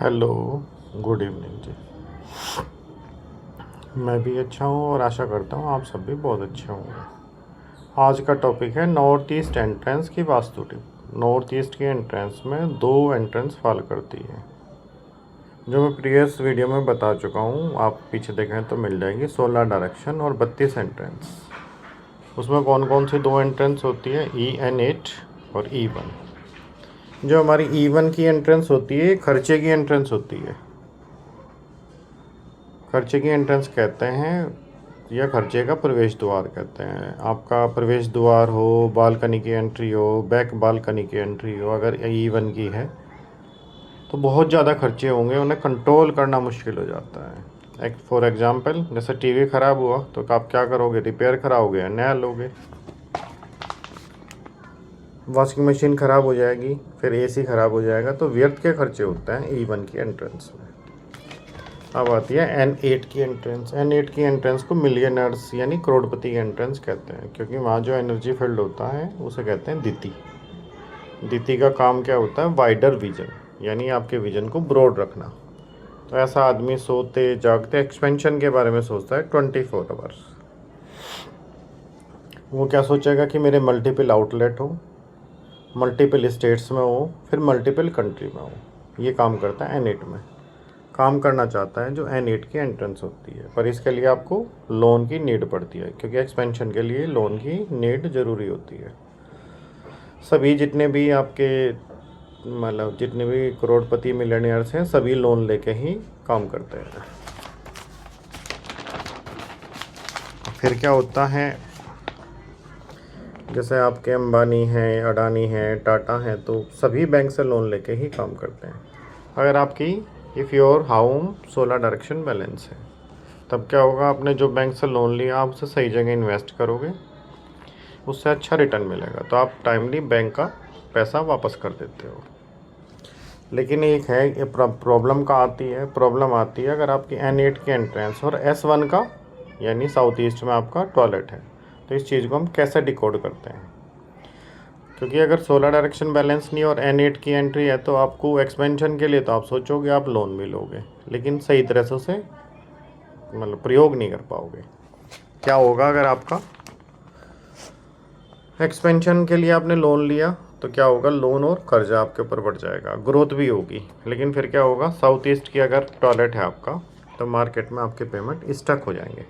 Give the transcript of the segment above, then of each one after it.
Hello, good evening जी। मैं भी अच्छा हूँ और आशा करता हूँ आप सब भी बहुत अच्छे होंगे। आज का टॉपिक है नॉर्थ ईस्ट एंट्रेंस की वास्तु टिप। नॉर्थ ईस्ट की एंट्रेंस में दो एंट्रेंस फॉल करती है, जो मैं प्रीवियस वीडियो में बता चुका हूँ। आप पीछे देखें तो मिल जाएगी 16 डायरेक्शन और 32 एंट्रेंस। उसमें कौन कौन सी दो एंट्रेंस होती है, EN8 और E1। जो हमारी E1 की एंट्रेंस होती है, खर्चे की एंट्रेंस होती है। खर्चे की एंट्रेंस कहते हैं या खर्चे का प्रवेश द्वार कहते हैं। आपका प्रवेश द्वार हो, बालकनी की एंट्री हो, बैक बालकनी की एंट्री हो, अगर E1 की है तो बहुत ज़्यादा खर्चे होंगे, उन्हें कंट्रोल करना मुश्किल हो जाता है। एक फॉर एग्जांपल, जैसे टीवी ख़राब हुआ तो आप क्या करोगे, रिपेयर कराओगे या नया लोगे। वॉशिंग मशीन ख़राब हो जाएगी, फिर AC ख़राब हो जाएगा, तो व्यर्थ के खर्चे होते हैं E1 की एंट्रेंस में। अब आती है N8 की एंट्रेंस। N8 की एंट्रेंस को मिलियनर्स यानी करोड़पति की एंट्रेंस कहते हैं, क्योंकि वहाँ जो एनर्जी फील्ड होता है उसे कहते हैं दिति। दिति का काम क्या होता है, वाइडर विजन, यानी आपके विजन को ब्रॉड रखना। तो ऐसा आदमी सोते जागते एक्सपेंशन के बारे में सोचता है 24 आवर्स। वो क्या सोचेगा कि मेरे मल्टीपल आउटलेट हो, मल्टीपल स्टेट्स में हो, फिर मल्टीपल कंट्री में हो। ये काम करता है N8 में। काम करना चाहता है जो N8 की एंट्रेंस होती है, पर इसके लिए आपको लोन की नीड पड़ती है, क्योंकि एक्सपेंशन के लिए लोन की नीड ज़रूरी होती है। सभी जितने भी आपके मतलब जितने भी करोड़पति मिलियनियर्स हैं, सभी लोन लेके ही काम करते हैं। फिर क्या होता है, जैसे आपके अंबानी हैं, अडानी हैं, टाटा हैं, तो सभी बैंक से लोन लेके ही काम करते हैं। अगर आपकी if your home 16 direction balance है, तब क्या होगा, आपने जो बैंक से लोन लिया आप उसे सही जगह इन्वेस्ट करोगे, उससे अच्छा रिटर्न मिलेगा, तो आप टाइमली बैंक का पैसा वापस कर देते हो। लेकिन एक है, ये प्रॉब्लम आती है अगर आपकी N8 की एंट्रेंस और S1 का यानी साउथ ईस्ट में आपका टॉयलेट है, तो इस चीज़ को हम कैसे डिकोड करते हैं। क्योंकि अगर 16 डायरेक्शन बैलेंस नहीं और N8 की एंट्री है, तो आपको एक्सपेंशन के लिए तो आप सोचोगे आप लोन भी लोगे, लेकिन सही तरह से उसे मतलब प्रयोग नहीं कर पाओगे। क्या होगा, अगर आपका एक्सपेंशन के लिए आपने लोन लिया तो क्या होगा, लोन और कर्जा आपके ऊपर बढ़ जाएगा, ग्रोथ भी होगी, लेकिन फिर क्या होगा, साउथ ईस्ट की अगर टॉयलेट है आपका, तो मार्केट में आपके पेमेंट स्टक हो जाएंगे।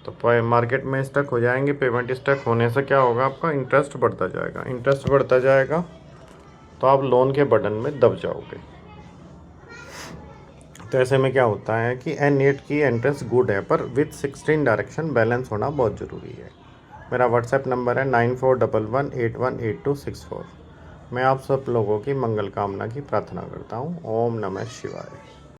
तो मार्केट में स्टक हो जाएंगे, पेमेंट स्टक होने से क्या होगा, आपका इंटरेस्ट बढ़ता जाएगा। इंटरेस्ट बढ़ता जाएगा तो आप लोन के बर्डन में दब जाओगे। तो ऐसे में क्या होता है कि N8 की एंट्रेंस गुड है, पर विथ 16 डायरेक्शन बैलेंस होना बहुत ज़रूरी है। मेरा व्हाट्सएप नंबर है 9411818264। मैं आप सब लोगों की मंगल कामना की प्रार्थना करता हूँ। ओम नमः शिवाय।